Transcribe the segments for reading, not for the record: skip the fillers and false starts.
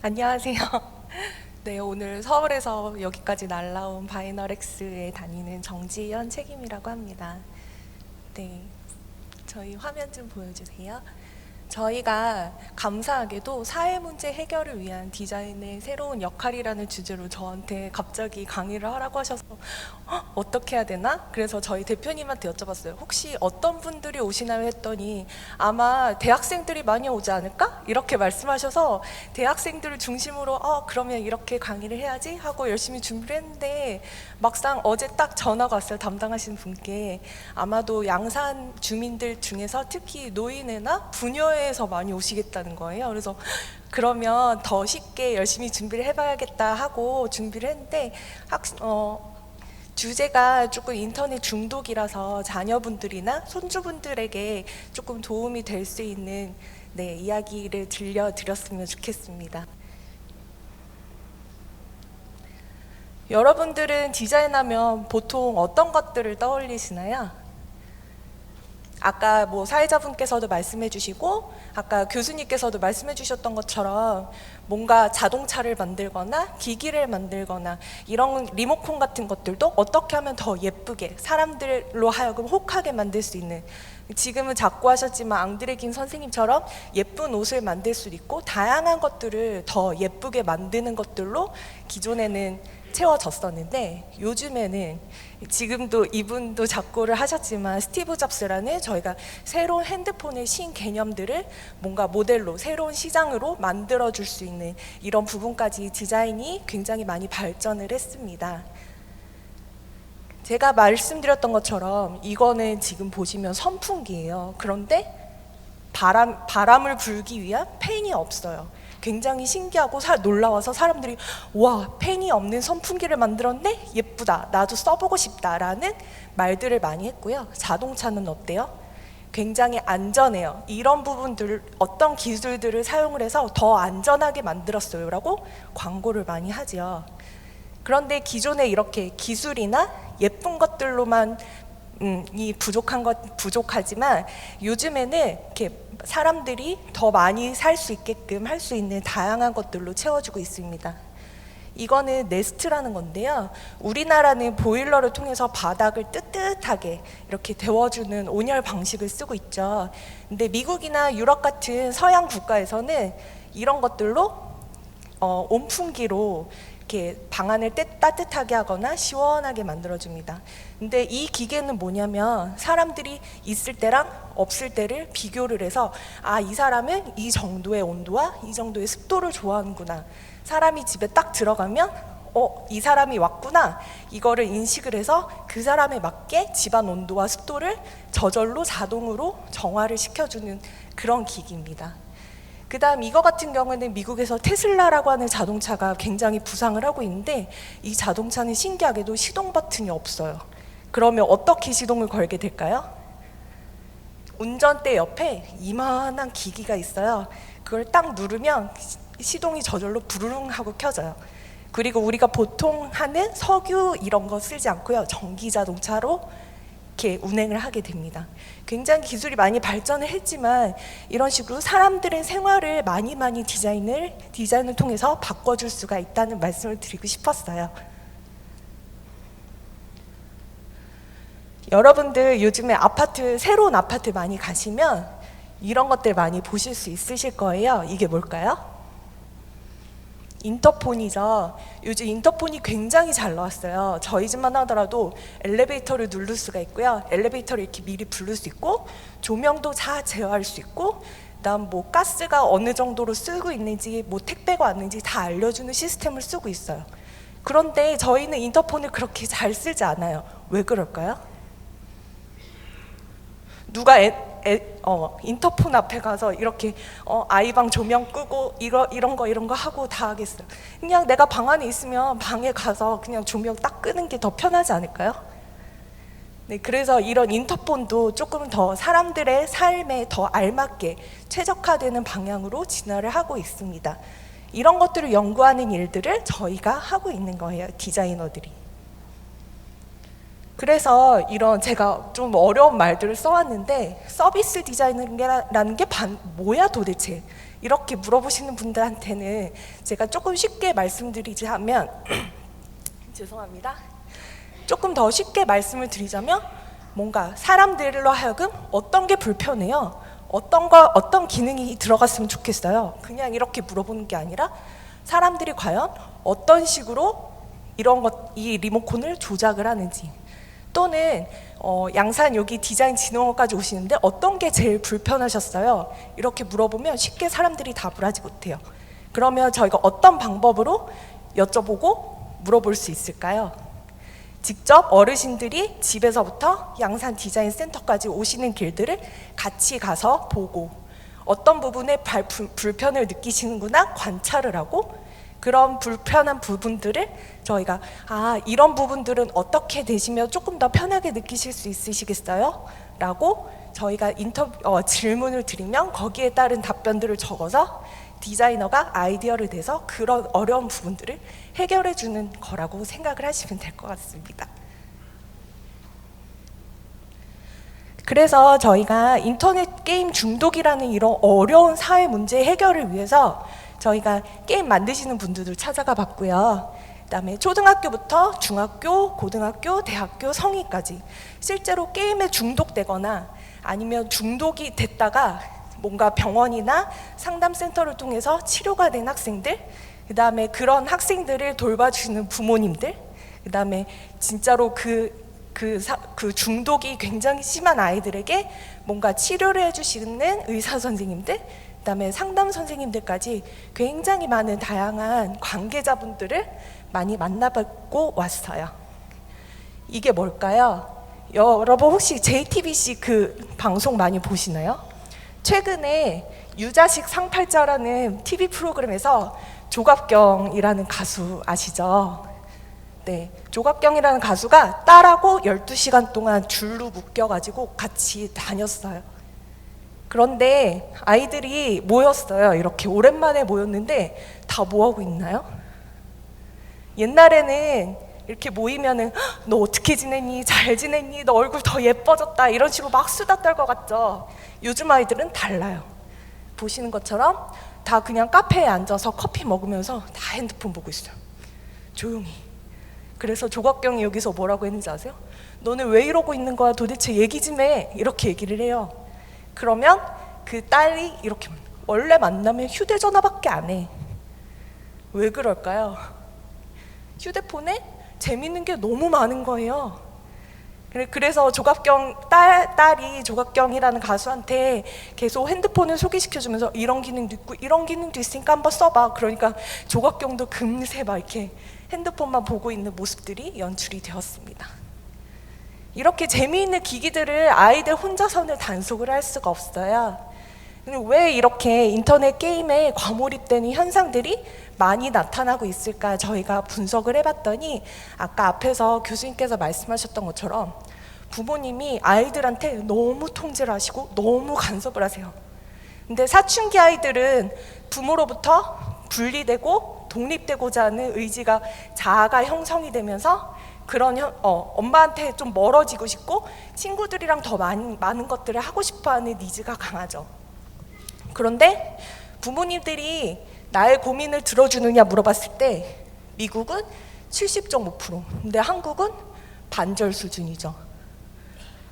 안녕하세요. 네, 오늘 서울에서 여기까지 날라온 바이너렉스에 다니는 정지연 책임이라고 합니다. 네, 저희 화면 좀 보여주세요. 저희가 감사하게도 사회 문제 해결을 위한 디자인의 새로운 역할이라는 주제로 저한테 갑자기 강의를 하라고 하셔서 어떻게 해야 되나? 그래서 저희 대표님한테 여쭤봤어요. 혹시 어떤 분들이 오시나요? 했더니 아마 대학생들이 많이 오지 않을까? 이렇게 말씀하셔서 대학생들을 중심으로 그러면 이렇게 강의를 해야지 하고 열심히 준비를 했는데 막상 어제 딱 전화가 왔어요. 담당하시는 분께. 아마도 양산 주민들 중에서 특히 노인회나 부녀회에서 많이 오시겠다는 거예요. 그래서 그러면 더 쉽게 열심히 준비를 해봐야겠다 하고 준비를 했는데 주제가 조금 인터넷 중독이라서 자녀분들이나 손주분들에게 조금 도움이 될 수 있는 이야기를 들려드렸으면 좋겠습니다. 여러분들은 디자인하면 보통 어떤 것들을 떠올리시나요? 아까 사회자분께서도 말씀해 주시고 아까 교수님께서도 말씀해 주셨던 것처럼 뭔가 자동차를 만들거나 기기를 만들거나 이런 리모컨 같은 것들도 어떻게 하면 더 예쁘게 사람들로 하여금 혹하게 만들 수 있는, 지금은 자꾸 하셨지만 앙드레 김 선생님처럼 예쁜 옷을 만들 수도 있고 다양한 것들을 더 예쁘게 만드는 것들로 기존에는 채워졌었는데, 요즘에는 지금도 이분도 작고를 하셨지만 스티브 잡스라는 저희가 새로운 핸드폰의 신개념들을 뭔가 모델로 새로운 시장으로 만들어 줄 수 있는 이런 부분까지 디자인이 굉장히 많이 발전을 했습니다. 제가 말씀드렸던 것처럼 이거는 지금 보시면 선풍기예요. 그런데 바람을 불기 위한 팬이 없어요. 굉장히 신기하고 놀라워서 사람들이 와, 팬이 없는 선풍기를 만들었네? 예쁘다. 나도 써보고 싶다. 라는 말들을 많이 했고요. 자동차는 어때요? 굉장히 안전해요. 이런 부분들, 어떤 기술들을 사용을 해서 더 안전하게 만들었어요. 라고 광고를 많이 하죠. 그런데 기존에 이렇게 기술이나 예쁜 것들로만 부족하지만 요즘에는 이렇게 사람들이 더 많이 살 수 있게끔 할 수 있는 다양한 것들로 채워주고 있습니다. 이거는 네스트라는 건데요. 우리나라는 보일러를 통해서 바닥을 뜨뜻하게 이렇게 데워주는 온열 방식을 쓰고 있죠. 근데 미국이나 유럽 같은 서양 국가에서는 이런 것들로 온풍기로 이렇게 방안을 따뜻하게 하거나 시원하게 만들어줍니다. 근데 이 기계는 뭐냐면 사람들이 있을 때랑 없을 때를 비교를 해서 이 사람은 이 정도의 온도와 이 정도의 습도를 좋아하는구나. 사람이 집에 딱 들어가면 이 사람이 왔구나. 이거를 인식을 해서 그 사람에 맞게 집안 온도와 습도를 저절로 자동으로 정화를 시켜주는 그런 기기입니다. 그 다음 이거 같은 경우는 미국에서 테슬라라고 하는 자동차가 굉장히 부상을 하고 있는데, 이 자동차는 신기하게도 시동 버튼이 없어요. 그러면 어떻게 시동을 걸게 될까요? 운전대 옆에 이만한 기기가 있어요. 그걸 딱 누르면 시동이 저절로 부르릉 하고 켜져요. 그리고 우리가 보통 하는 석유 이런 거 쓰지 않고요. 전기 자동차로 이렇게 운행을 하게 됩니다. 굉장히 기술이 많이 발전을 했지만 이런 식으로 사람들의 생활을 많이 디자인을 통해서 바꿔줄 수가 있다는 말씀을 드리고 싶었어요. 여러분들 요즘에 새로운 아파트 많이 가시면 이런 것들 많이 보실 수 있으실 거예요. 이게 뭘까요? 인터폰이죠. 요즘 인터폰이 굉장히 잘 나왔어요. 저희 집만 하더라도 엘리베이터를 누를 수가 있고요. 엘리베이터를 이렇게 미리 부를 수 있고, 조명도 다 제어할 수 있고, 그다음 가스가 어느 정도로 쓰고 있는지, 택배가 왔는지 다 알려주는 시스템을 쓰고 있어요. 그런데 저희는 인터폰을 그렇게 잘 쓰지 않아요. 왜 그럴까요? 누가 인터폰 앞에 가서 이렇게 아이방 조명 끄고 이런 거 하고 다 하겠어요. 그냥 내가 방 안에 있으면 방에 가서 그냥 조명 딱 끄는 게 더 편하지 않을까요? 네, 그래서 이런 인터폰도 조금 더 사람들의 삶에 더 알맞게 최적화되는 방향으로 진화를 하고 있습니다. 이런 것들을 연구하는 일들을 저희가 하고 있는 거예요, 디자이너들이. 그래서 이런 제가 좀 어려운 말들을 써왔는데, 서비스 디자인이라는 게 뭐야 도대체? 이렇게 물어보시는 분들한테는 제가 조금 쉽게 말씀드리자면 죄송합니다. 조금 더 쉽게 말씀을 드리자면 뭔가 사람들로 하여금 어떤 게 불편해요? 어떤 기능이 들어갔으면 좋겠어요? 그냥 이렇게 물어보는 게 아니라 사람들이 과연 어떤 식으로 이 리모컨을 조작을 하는지, 또는 양산 여기 디자인 진흥원까지 오시는데 어떤 게 제일 불편하셨어요? 이렇게 물어보면 쉽게 사람들이 답을 하지 못해요. 그러면 저희가 어떤 방법으로 여쭤보고 물어볼 수 있을까요? 직접 어르신들이 집에서부터 양산 디자인 센터까지 오시는 길들을 같이 가서 보고 어떤 부분에 불편을 느끼시는구나 관찰을 하고, 그런 불편한 부분들을 저희가 이런 부분들은 어떻게 되시면 조금 더 편하게 느끼실 수 있으시겠어요? 라고 저희가 질문을 드리면 거기에 따른 답변들을 적어서 디자이너가 아이디어를 내서 그런 어려운 부분들을 해결해 주는 거라고 생각을 하시면 될 것 같습니다. 그래서 저희가 인터넷 게임 중독이라는 이런 어려운 사회 문제 해결을 위해서 저희가 게임 만드시는 분들도 찾아가 봤고요. 그다음에 초등학교부터 중학교, 고등학교, 대학교, 성인까지 실제로 게임에 중독되거나 아니면 중독이 됐다가 뭔가 병원이나 상담센터를 통해서 치료가 된 학생들, 그다음에 그런 학생들을 돌봐주시는 부모님들, 그다음에 진짜로 그 중독이 굉장히 심한 아이들에게 뭔가 치료를 해주시는 의사 선생님들, 그다음에 상담 선생님들까지 굉장히 많은 다양한 관계자분들을 많이 만나뵙고 왔어요. 이게 뭘까요? 여러분 혹시 JTBC 그 방송 많이 보시나요? 최근에 유자식 상팔자라는 TV 프로그램에서 조갑경이라는 가수 아시죠? 네, 조갑경이라는 가수가 딸하고 12시간 동안 줄로 묶여가지고 같이 다녔어요. 그런데 아이들이 모였어요. 이렇게 오랜만에 모였는데 다 뭐하고 있나요? 옛날에는 이렇게 모이면은 너 어떻게 지냈니? 잘 지냈니? 너 얼굴 더 예뻐졌다 이런 식으로 막 수다 떨 것 같죠? 요즘 아이들은 달라요. 보시는 것처럼 다 그냥 카페에 앉아서 커피 먹으면서 다 핸드폰 보고 있어요. 조용히. 그래서 조각경이 여기서 뭐라고 했는지 아세요? 너는 왜 이러고 있는 거야? 도대체 얘기 좀 해. 이렇게 얘기를 해요. 그러면 그 딸이 이렇게 원래 만나면 휴대전화밖에 안 해. 왜 그럴까요? 휴대폰에 재밌는 게 너무 많은 거예요. 그래서 딸이 조각경이라는 가수한테 계속 핸드폰을 소개시켜주면서 이런 기능도 있고 이런 기능도 있으니까 한번 써봐. 그러니까 조각경도 금세 막 이렇게 핸드폰만 보고 있는 모습들이 연출이 되었습니다. 이렇게 재미있는 기기들을 아이들 혼자서는 단속을 할 수가 없어요. 왜 이렇게 인터넷 게임에 과몰입되는 현상들이 많이 나타나고 있을까 저희가 분석을 해봤더니 아까 앞에서 교수님께서 말씀하셨던 것처럼 부모님이 아이들한테 너무 통제를 하시고 너무 간섭을 하세요. 근데 사춘기 아이들은 부모로부터 분리되고 독립되고자 하는 의지가 자아가 형성이 되면서 그런 엄마한테 좀 멀어지고 싶고 친구들이랑 더 많은 것들을 하고 싶어하는 니즈가 강하죠. 그런데 부모님들이 나의 고민을 들어주느냐 물어봤을 때 미국은 70.5%, 근데 한국은 반절 수준이죠.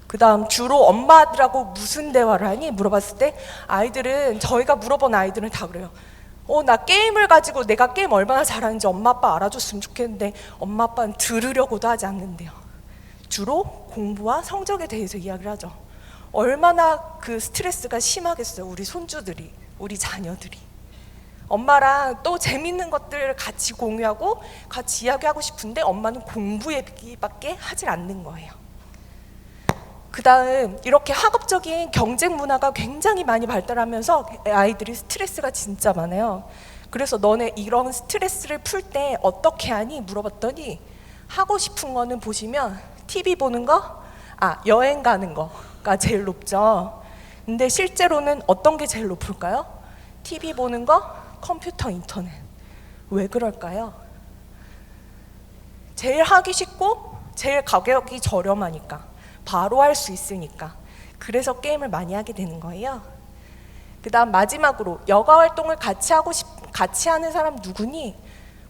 그 다음 주로 엄마들하고 무슨 대화를 하니 물어봤을 때 아이들은 저희가 물어본 아이들은 다 그래요. 나 게임을 가지고 내가 게임 얼마나 잘하는지 엄마 아빠 알아줬으면 좋겠는데 엄마 아빠는 들으려고도 하지 않는데요. 주로 공부와 성적에 대해서 이야기를 하죠. 얼마나 그 스트레스가 심하겠어요. 우리 손주들이, 우리 자녀들이. 엄마랑 또 재밌는 것들을 같이 공유하고 같이 이야기하고 싶은데 엄마는 공부 얘기밖에 하질 않는 거예요. 그 다음 이렇게 학업적인 경쟁 문화가 굉장히 많이 발달하면서 아이들이 스트레스가 진짜 많아요. 그래서 너네 이런 스트레스를 풀 때 어떻게 하니? 물어봤더니 하고 싶은 거는 보시면 TV 보는 거, 여행 가는 거가 제일 높죠. 근데 실제로는 어떤 게 제일 높을까요? TV 보는 거, 컴퓨터, 인터넷. 왜 그럴까요? 제일 하기 쉽고 제일 가격이 저렴하니까. 바로 할 수 있으니까. 그래서 게임을 많이 하게 되는 거예요. 그다음 마지막으로 여가 활동을 같이 하는 사람 누구니?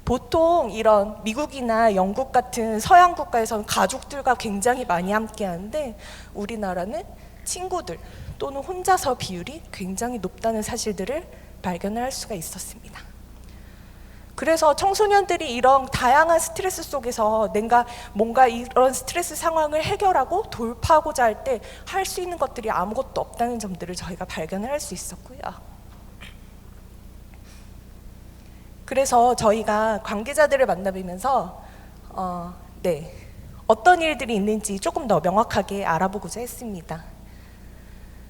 보통 이런 미국이나 영국 같은 서양 국가에서는 가족들과 굉장히 많이 함께 하는데 우리나라는 친구들 또는 혼자서 비율이 굉장히 높다는 사실들을 발견을 할 수가 있었습니다. 그래서 청소년들이 이런 다양한 스트레스 속에서 내가 뭔가 이런 스트레스 상황을 해결하고 돌파하고자 할 때 할 수 있는 것들이 아무것도 없다는 점들을 저희가 발견을 할 수 있었고요. 그래서 저희가 관계자들을 만나뵈면서 어떤 일들이 있는지 조금 더 명확하게 알아보고자 했습니다.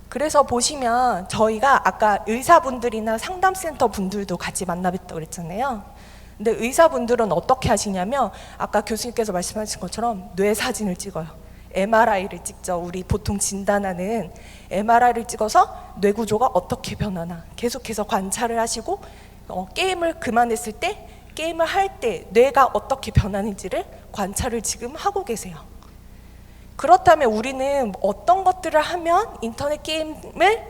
그래서 보시면 저희가 아까 의사분들이나 상담센터 분들도 같이 만나뵀다고 그랬잖아요. 근데 의사분들은 어떻게 하시냐면 아까 교수님께서 말씀하신 것처럼 뇌 사진을 찍어요. MRI를 찍죠. 우리 보통 진단하는 MRI를 찍어서 뇌 구조가 어떻게 변하나 계속해서 관찰을 하시고 게임을 그만했을 때, 게임을 할 때 뇌가 어떻게 변하는지를 관찰을 지금 하고 계세요. 그렇다면 우리는 어떤 것들을 하면 인터넷 게임을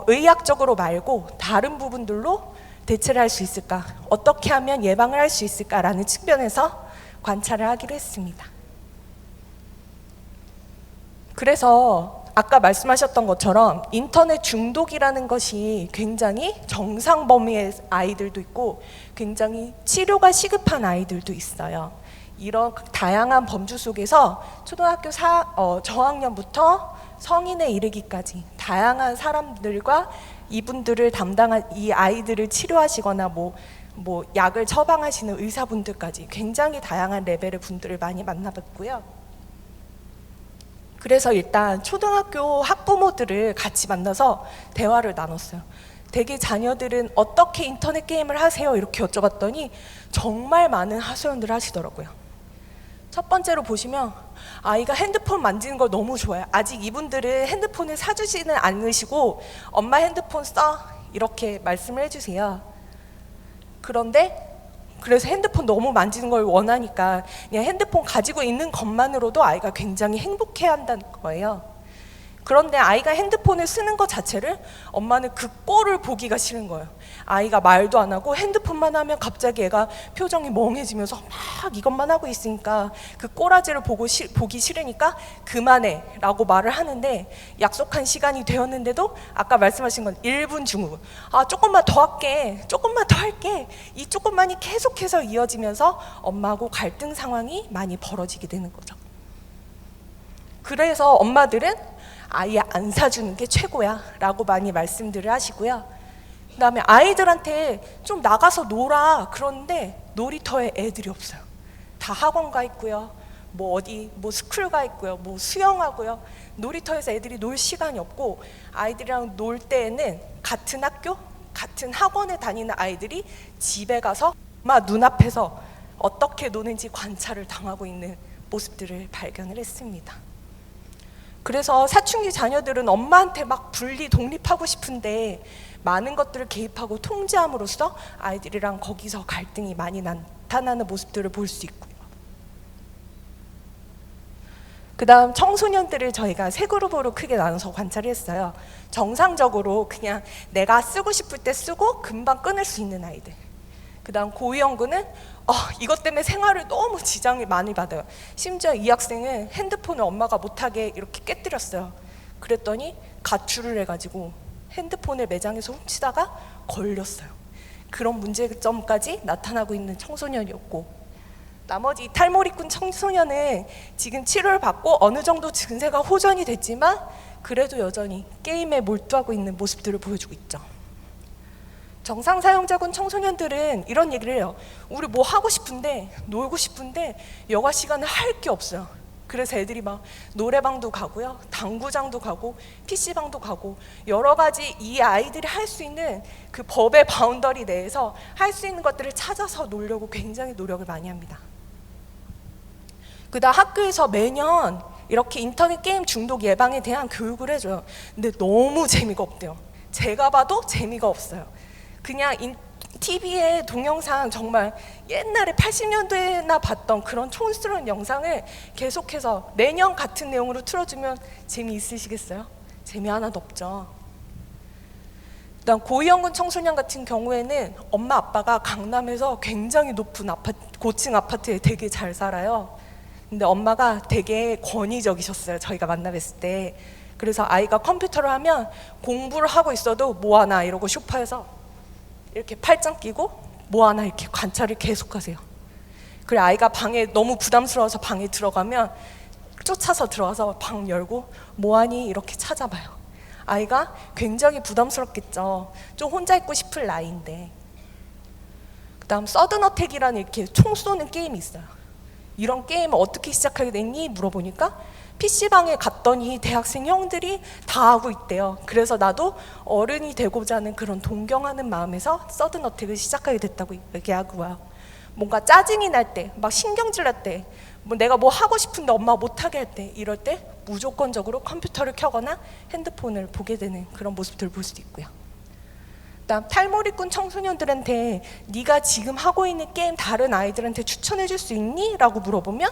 의학적으로 말고 다른 부분들로 대체를 할 수 있을까? 어떻게 하면 예방을 할 수 있을까라는 측면에서 관찰을 하기로 했습니다. 그래서 아까 말씀하셨던 것처럼 인터넷 중독이라는 것이 굉장히 정상 범위의 아이들도 있고 굉장히 치료가 시급한 아이들도 있어요. 이런 다양한 범주 속에서 초등학교 저학년부터 성인에 이르기까지 다양한 사람들과 이분들을 담당한 이 아이들을 치료하시거나 뭐 약을 처방하시는 의사분들까지 굉장히 다양한 레벨의 분들을 많이 만나봤고요. 그래서 일단 초등학교 학부모들을 같이 만나서 대화를 나눴어요. 대개 자녀들은 어떻게 인터넷 게임을 하세요? 이렇게 여쭤봤더니 정말 많은 하소연들을 하시더라고요. 첫 번째로 보시면 아이가 핸드폰 만지는 걸 너무 좋아해요. 아직 이분들은 핸드폰을 사주지는 않으시고 엄마 핸드폰 써 이렇게 말씀을 해주세요. 그래서 핸드폰 너무 만지는 걸 원하니까 그냥 핸드폰 가지고 있는 것만으로도 아이가 굉장히 행복해야 한다는 거예요. 그런데 아이가 핸드폰을 쓰는 것 자체를 엄마는 그 꼴을 보기가 싫은 거예요. 아이가 말도 안 하고 핸드폰만 하면 갑자기 애가 표정이 멍해지면서 막 이것만 하고 있으니까 그 꼬라지를 보기 싫으니까 그만해 라고 말을 하는데 약속한 시간이 되었는데도 아까 말씀하신 건 1분 중후 조금만 더 할게 조금만 더 할게 이 조금만이 계속해서 이어지면서 엄마하고 갈등 상황이 많이 벌어지게 되는 거죠. 그래서 엄마들은 아예 안 사주는 게 최고야 라고 많이 말씀들을 하시고요. 그 다음에 아이들한테 좀 나가서 놀아 그런데 놀이터에 애들이 없어요. 다 학원 가 있고요. 뭐 스쿨 가 있고요. 뭐 수영하고요. 놀이터에서 애들이 놀 시간이 없고 아이들이랑 놀 때에는 같은 학교, 같은 학원에 다니는 아이들이 집에 가서 엄마 눈앞에서 어떻게 노는지 관찰을 당하고 있는 모습들을 발견을 했습니다. 그래서 사춘기 자녀들은 엄마한테 막 분리 독립하고 싶은데 많은 것들을 개입하고 통제함으로써 아이들이랑 거기서 갈등이 많이 나타나는 모습들을 볼 수 있고요. 그 다음 청소년들을 저희가 세 그룹으로 크게 나눠서 관찰했어요. 정상적으로 그냥 내가 쓰고 싶을 때 쓰고 금방 끊을 수 있는 아이들. 그 다음 고위험군은 이것 때문에 생활을 너무 지장을 많이 받아요. 심지어 이 학생은 핸드폰을 엄마가 못하게 이렇게 깨뜨렸어요. 그랬더니 가출을 해가지고 핸드폰을 매장에서 훔치다가 걸렸어요. 그런 문제점까지 나타나고 있는 청소년이었고, 나머지 탈모리꾼 청소년은 지금 치료를 받고 어느 정도 증세가 호전이 됐지만 그래도 여전히 게임에 몰두하고 있는 모습들을 보여주고 있죠. 정상 사용자군 청소년들은 이런 얘기를 해요. 우리 뭐 하고 싶은데 놀고 싶은데 여가 시간에 할 게 없어요. 그래서 애들이 막 노래방도 가고요, 당구장도 가고 PC방도 가고 여러 가지 이 아이들이 할 수 있는 그 법의 바운더리 내에서 할 수 있는 것들을 찾아서 놀려고 굉장히 노력을 많이 합니다. 그다음 학교에서 매년 이렇게 인터넷 게임 중독 예방에 대한 교육을 해줘요. 근데 너무 재미가 없대요. 제가 봐도 재미가 없어요. 그냥 TV에 동영상 정말 옛날에 80년대나 봤던 그런 촌스러운 영상을 계속해서 매년 같은 내용으로 틀어주면 재미있으시겠어요? 재미 하나도 없죠. 그다음 고위험군 청소년 같은 경우에는 엄마 아빠가 강남에서 굉장히 높은 고층 아파트에 되게 잘 살아요. 근데 엄마가 되게 권위적이셨어요, 저희가 만나뵀을 때. 그래서 아이가 컴퓨터를 하면 공부를 하고 있어도 뭐하나 이러고 소파에서 이렇게 팔짱 끼고 뭐하나 이렇게 관찰을 계속하세요. 그래 아이가 방에 너무 부담스러워서 방에 들어가면 쫓아서 들어가서 방 열고 뭐하니 이렇게 찾아봐요. 아이가 굉장히 부담스럽겠죠. 좀 혼자 있고 싶을 나이인데. 그다음 서든어택이라는 이렇게 총 쏘는 게임이 있어요. 이런 게임을 어떻게 시작하게 됐니? 물어보니까 PC방에 갔더니 대학생 형들이 다 하고 있대요. 그래서 나도 어른이 되고자 하는 그런 동경하는 마음에서 서든어택을 시작하게 됐다고 얘기하고요. 뭔가 짜증이 날 때, 막 신경질 날 때, 뭐 내가 뭐 하고 싶은데 엄마가 못하게 할 때, 이럴 때 무조건적으로 컴퓨터를 켜거나 핸드폰을 보게 되는 그런 모습들을 볼 수도 있고요. 그다음 탈모리꾼 청소년들한테 네가 지금 하고 있는 게임 다른 아이들한테 추천해 줄 수 있니? 라고 물어보면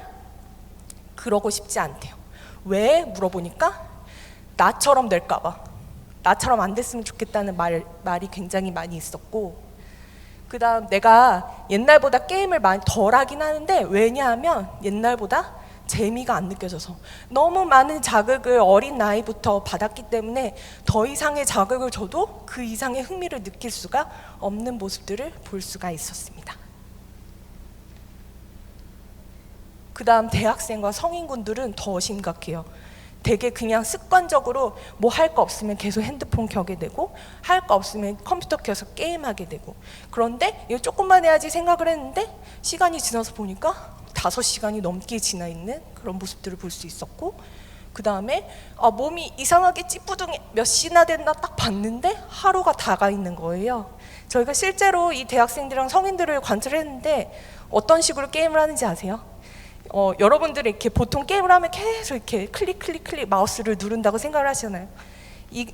그러고 싶지 않대요. 왜? 물어보니까 나처럼 될까 봐. 나처럼 안 됐으면 좋겠다는 말이 굉장히 많이 있었고, 그다음 내가 옛날보다 게임을 많이 덜 하긴 하는데 왜냐하면 옛날보다 재미가 안 느껴져서 너무 많은 자극을 어린 나이부터 받았기 때문에 더 이상의 자극을 줘도 그 이상의 흥미를 느낄 수가 없는 모습들을 볼 수가 있었습니다. 그 다음 대학생과 성인군들은 더 심각해요. 되게 그냥 습관적으로 뭐 할 거 없으면 계속 핸드폰 켜게 되고 할 거 없으면 컴퓨터 켜서 게임하게 되고, 그런데 이거 조금만 해야지 생각을 했는데 시간이 지나서 보니까 5시간이 넘게 지나 있는 그런 모습들을 볼 수 있었고, 그 다음에 몸이 이상하게 찌뿌둥해 몇 시나 됐나 딱 봤는데 하루가 다 가 있는 거예요. 저희가 실제로 이 대학생들이랑 성인들을 관찰했는데 어떤 식으로 게임을 하는지 아세요? 여러분들이 이렇게 보통 게임을 하면 계속 이렇게 클릭 마우스를 누른다고 생각을 하시잖아요.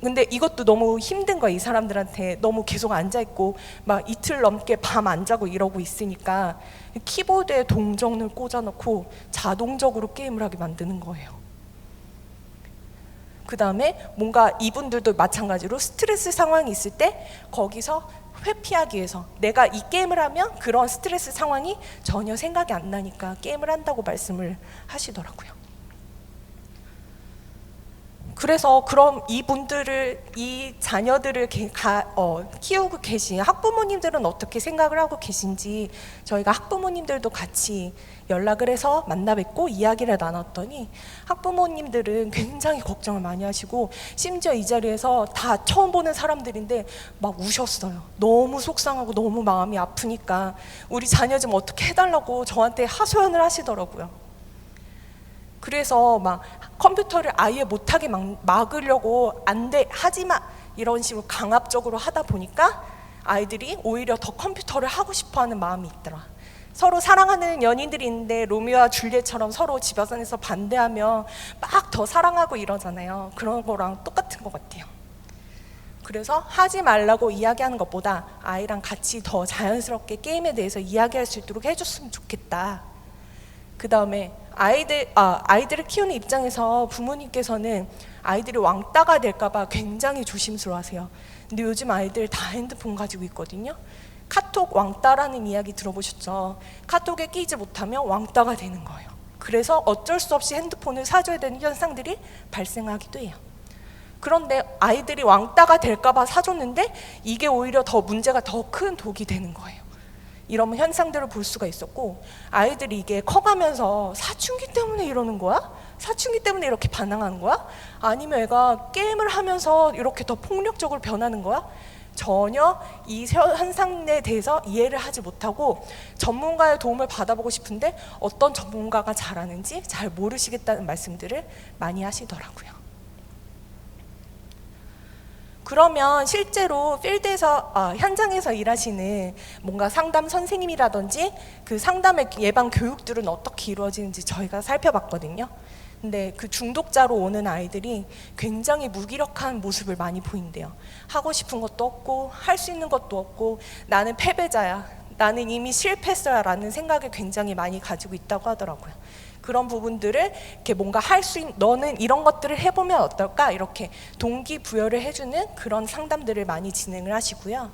근데 이것도 너무 힘든 거예요. 이 사람들한테 너무 계속 앉아있고 막 이틀 넘게 밤 안 자고 이러고 있으니까 키보드에 동전을 꽂아놓고 자동적으로 게임을 하게 만드는 거예요. 그 다음에 뭔가 이분들도 마찬가지로 스트레스 상황이 있을 때 거기서 회피하기 위해서 내가 이 게임을 하면 그런 스트레스 상황이 전혀 생각이 안 나니까 게임을 한다고 말씀을 하시더라고요. 그래서 그럼 이 자녀들을 키우고 계신 학부모님들은 어떻게 생각을 하고 계신지 저희가 학부모님들도 같이 연락을 해서 만나 뵙고 이야기를 나눴더니 학부모님들은 굉장히 걱정을 많이 하시고 심지어 이 자리에서 다 처음 보는 사람들인데 막 우셨어요. 너무 속상하고 너무 마음이 아프니까 우리 자녀 좀 어떻게 해달라고 저한테 하소연을 하시더라고요. 그래서 막 컴퓨터를 아예 못하게 막으려고 안 돼, 하지마 이런 식으로 강압적으로 하다 보니까 아이들이 오히려 더 컴퓨터를 하고 싶어하는 마음이 있더라. 서로 사랑하는 연인들이 있는데 로미오와 줄리엣처럼 서로 집안에서 반대하며 막 더 사랑하고 이러잖아요. 그런 거랑 똑같은 것 같아요. 그래서 하지 말라고 이야기하는 것보다 아이랑 같이 더 자연스럽게 게임에 대해서 이야기할 수 있도록 해줬으면 좋겠다. 그 다음에 아이들을 키우는 입장에서 부모님께서는 아이들이 왕따가 될까봐 굉장히 조심스러워하세요. 근데 요즘 아이들 다 핸드폰 가지고 있거든요. 카톡 왕따라는 이야기 들어보셨죠? 카톡에 끼지 못하면 왕따가 되는 거예요. 그래서 어쩔 수 없이 핸드폰을 사줘야 되는 현상들이 발생하기도 해요. 그런데 아이들이 왕따가 될까봐 사줬는데 이게 오히려 더 문제가 더 큰 독이 되는 거예요. 이런 현상들을 볼 수가 있었고, 아이들이 이게 커가면서 사춘기 때문에 이러는 거야? 사춘기 때문에 이렇게 반항하는 거야? 아니면 애가 게임을 하면서 이렇게 더 폭력적으로 변하는 거야? 전혀 이 현상에 대해서 이해를 하지 못하고 전문가의 도움을 받아보고 싶은데 어떤 전문가가 잘하는지 잘 모르시겠다는 말씀들을 많이 하시더라고요. 그러면 실제로 필드에서 현장에서 일하시는 뭔가 상담 선생님이라든지 그 상담의 예방 교육들은 어떻게 이루어지는지 저희가 살펴봤거든요. 근데 그 중독자로 오는 아이들이 굉장히 무기력한 모습을 많이 보인대요. 하고 싶은 것도 없고 할 수 있는 것도 없고 나는 패배자야, 나는 이미 실패했어야 라는 생각을 굉장히 많이 가지고 있다고 하더라고요. 그런 부분들을 이렇게 뭔가 할 수 있는, 너는 이런 것들을 해보면 어떨까? 이렇게 동기부여를 해주는 그런 상담들을 많이 진행을 하시고요.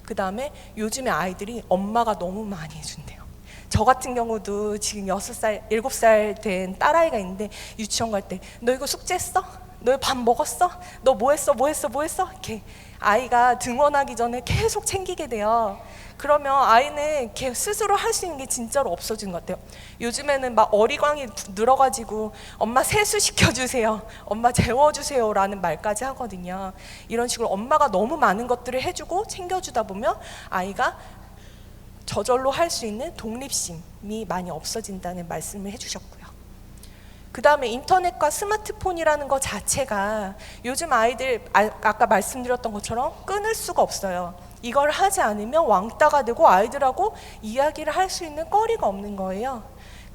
그 다음에 요즘에 아이들이 엄마가 너무 많이 해준대요. 저 같은 경우도 지금 6살, 7살 된 딸아이가 있는데 유치원 갈 때 너 이거 숙제했어? 너 밥 먹었어? 너 뭐 했어? 뭐 했어? 뭐 했어? 이렇게 아이가 등원하기 전에 계속 챙기게 돼요. 그러면 아이는 이렇게 스스로 할 수 있는 게 진짜로 없어진 것 같아요. 요즘에는 막 어리광이 늘어가지고 엄마 세수 시켜주세요, 엄마 재워주세요 라는 말까지 하거든요. 이런 식으로 엄마가 너무 많은 것들을 해주고 챙겨주다 보면 아이가 저절로 할 수 있는 독립심이 많이 없어진다는 말씀을 해주셨고요. 그 다음에 인터넷과 스마트폰이라는 것 자체가 요즘 아이들 아까 말씀드렸던 것처럼 끊을 수가 없어요. 이걸 하지 않으면 왕따가 되고 아이들하고 이야기를 할 수 있는 거리가 없는 거예요.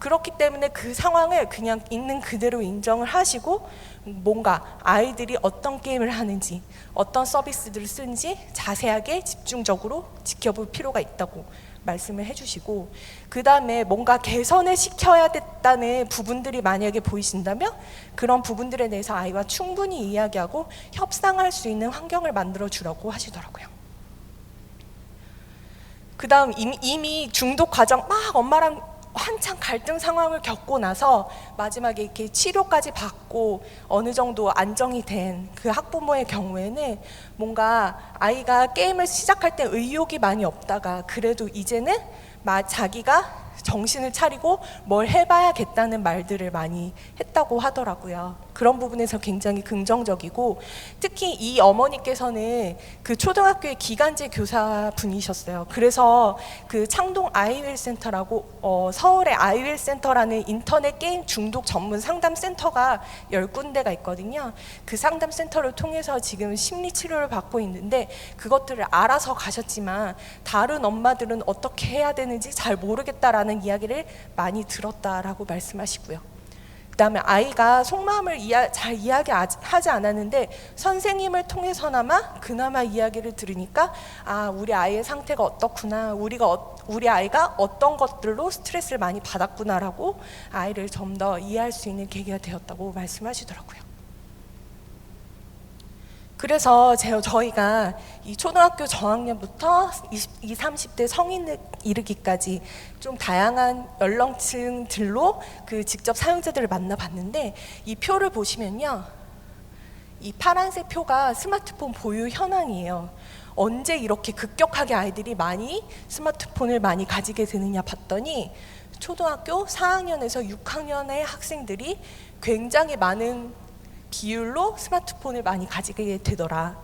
그렇기 때문에 그 상황을 그냥 있는 그대로 인정을 하시고 뭔가 아이들이 어떤 게임을 하는지 어떤 서비스들을 쓰는지 자세하게 집중적으로 지켜볼 필요가 있다고 말씀을 해주시고, 그 다음에 뭔가 개선을 시켜야 됐다는 부분들이 만약에 보이신다면 그런 부분들에 대해서 아이와 충분히 이야기하고 협상할 수 있는 환경을 만들어 주라고 하시더라고요. 그 다음 이미 중독 과정 막 엄마랑 한창 갈등 상황을 겪고 나서 마지막에 이렇게 치료까지 받고 어느 정도 안정이 된 그 학부모의 경우에는 뭔가 아이가 게임을 시작할 때 의욕이 많이 없다가 그래도 이제는 자기가 정신을 차리고 뭘 해봐야겠다는 말들을 많이 했다고 하더라고요. 그런 부분에서 굉장히 긍정적이고, 특히 이 어머니께서는 그 초등학교의 기간제 교사분이셨어요. 그래서 그 창동 아이웰 센터라고 서울의 아이웰 센터라는 인터넷 게임 중독 전문 상담 센터가 10군데가 있거든요. 그 상담 센터를 통해서 지금 심리 치료를 받고 있는데 그것들을 알아서 가셨지만 다른 엄마들은 어떻게 해야 되는지 잘 모르겠다라는 이야기를 많이 들었다라고 말씀하시고요. 그 다음에 아이가 속마음을 잘 이야기하지 않았는데 선생님을 통해서나마 그나마 이야기를 들으니까 아, 우리 아이의 상태가 어떻구나, 우리 아이가 어떤 것들로 스트레스를 많이 받았구나라고 아이를 좀 더 이해할 수 있는 계기가 되었다고 말씀하시더라고요. 그래서 저희가 이 초등학교 저학년부터 20, 30대 성인에 이르기까지 좀 다양한 연령층들로 그 직접 사용자들을 만나봤는데, 이 표를 보시면요, 이 파란색 표가 스마트폰 보유 현황이에요. 언제 이렇게 급격하게 아이들이 많이 스마트폰을 많이 가지게 되느냐 봤더니 초등학교 4학년에서 6학년의 학생들이 굉장히 많은 비율로 스마트폰을 많이 가지게 되더라.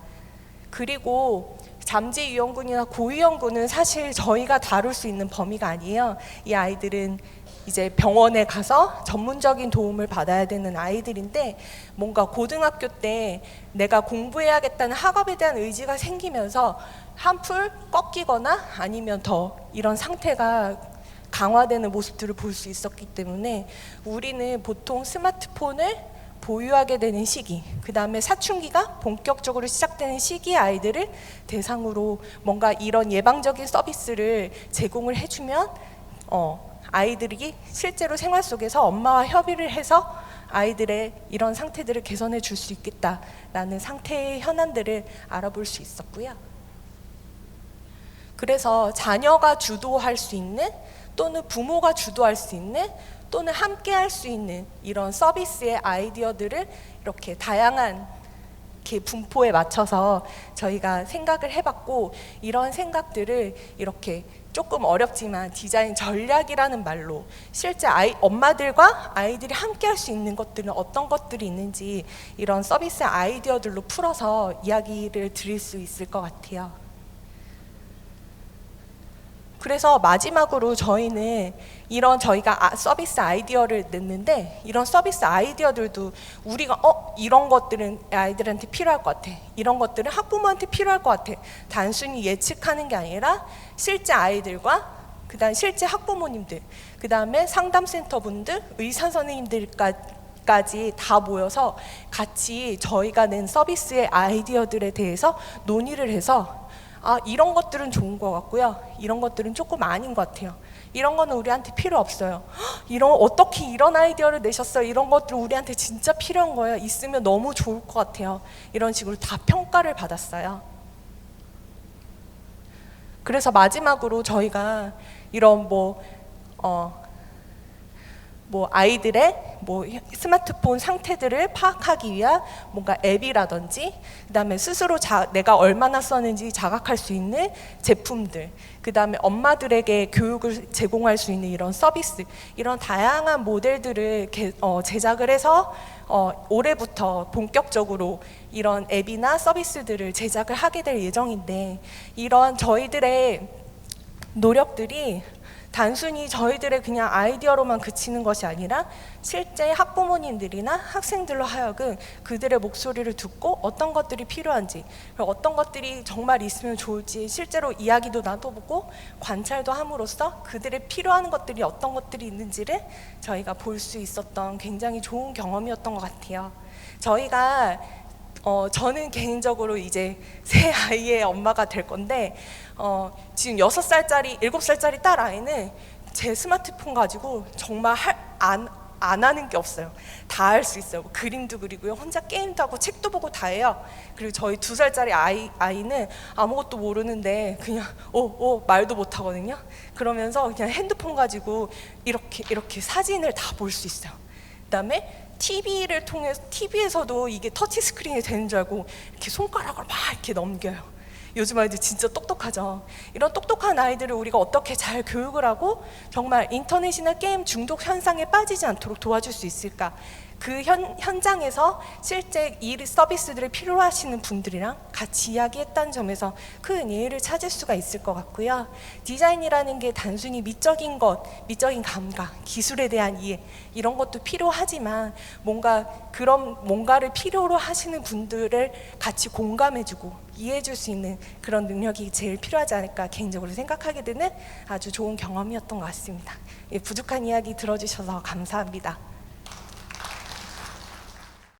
그리고 잠재유형군이나 고유형군은 사실 저희가 다룰 수 있는 범위가 아니에요. 이 아이들은 이제 병원에 가서 전문적인 도움을 받아야 되는 아이들인데, 뭔가 고등학교 때 내가 공부해야겠다는 학업에 대한 의지가 생기면서 한풀 꺾이거나 아니면 더 이런 상태가 강화되는 모습들을 볼 수 있었기 때문에 우리는 보통 스마트폰을 보유하게 되는 시기, 그 다음에 사춘기가 본격적으로 시작되는 시기 아이들을 대상으로 뭔가 이런 예방적인 서비스를 제공을 해주면 아이들이 실제로 생활 속에서 엄마와 협의를 해서 아이들의 이런 상태들을 개선해 줄 수 있겠다라는 상태의 현안들을 알아볼 수 있었고요. 그래서 자녀가 주도할 수 있는, 또는 부모가 주도할 수 있는, 또는 함께 할 수 있는 이런 서비스의 아이디어들을 이렇게 다양한 분포에 맞춰서 저희가 생각을 해봤고, 이런 생각들을 이렇게 조금 어렵지만 디자인 전략이라는 말로 실제 엄마들과 아이들이 함께 할 수 있는 것들은 어떤 것들이 있는지 이런 서비스 아이디어들로 풀어서 이야기를 드릴 수 있을 것 같아요. 그래서 마지막으로 저희는 저희가 서비스 아이디어를 냈는데, 이런 서비스 아이디어들도 우리가 이런 것들은 아이들한테 필요할 것 같아, 이런 것들은 학부모한테 필요할 것 같아, 단순히 예측하는 게 아니라 실제 아이들과 그다음 실제 학부모님들, 그 다음에 상담센터 분들, 의사 선생님들까지 다 모여서 같이 저희가 낸 서비스의 아이디어들에 대해서 논의를 해서 아, 이런 것들은 좋은 것 같고요. 이런 것들은 조금 아닌 것 같아요. 이런 거는 우리한테 필요 없어요. 어떻게 이런 아이디어를 내셨어요? 이런 것들 우리한테 진짜 필요한 거예요. 있으면 너무 좋을 것 같아요. 이런 식으로 다 평가를 받았어요. 그래서 마지막으로 저희가 이런 아이들의 스마트폰 상태들을 파악하기 위한 뭔가 앱이라든지, 그다음에 스스로 내가 얼마나 썼는지 자각할 수 있는 제품들, 그다음에 엄마들에게 교육을 제공할 수 있는 이런 서비스, 이런 다양한 모델들을 제작을 해서 올해부터 본격적으로 이런 앱이나 서비스들을 제작을 하게 될 예정인데, 이런 저희들의 노력들이 단순히 저희들의 그냥 아이디어로만 그치는 것이 아니라 실제 학부모님들이나 학생들로 하여금 그들의 목소리를 듣고 어떤 것들이 필요한지, 어떤 것들이 정말 있으면 좋을지 실제로 이야기도 나눠보고 관찰도 함으로써 그들의 필요한 것들이 어떤 것들이 있는지를 저희가 볼 수 있었던 굉장히 좋은 경험이었던 것 같아요. 저는 개인적으로 이제 새 아이의 엄마가 될 건데, 지금 6살짜리, 7살짜리 딸 아이는 제 스마트폰 가지고 정말 안 하는 게 없어요. 다 할 수 있어요. 그림도 그리고요, 혼자 게임도 하고 책도 보고 다 해요. 그리고 저희 2살짜리 아이는 아무것도 모르는데 그냥 말도 못 하거든요. 그러면서 그냥 핸드폰 가지고 이렇게 사진을 다 볼 수 있어요. 그다음에 TV를 통해서, TV에서도 이게 터치 스크린이 되는 줄 알고 이렇게 손가락으로 막 이렇게 넘겨요. 요즘 아이들 진짜 똑똑하죠. 이런 똑똑한 아이들을 우리가 어떻게 잘 교육을 하고 정말 인터넷이나 게임 중독 현상에 빠지지 않도록 도와줄 수 있을까? 그 현장에서 실제 이 서비스들을 필요로 하시는 분들이랑 같이 이야기했다는 점에서 큰 이해를 찾을 수가 있을 것 같고요. 디자인이라는 게 단순히 미적인 미적인 감각, 기술에 대한 이해, 이런 것도 필요하지만 뭔가를 필요로 하시는 분들을 같이 공감해주고 이해해줄 수 있는 그런 능력이 제일 필요하지 않을까 개인적으로 생각하게 되는 아주 좋은 경험이었던 것 같습니다. 부족한 이야기 들어주셔서 감사합니다.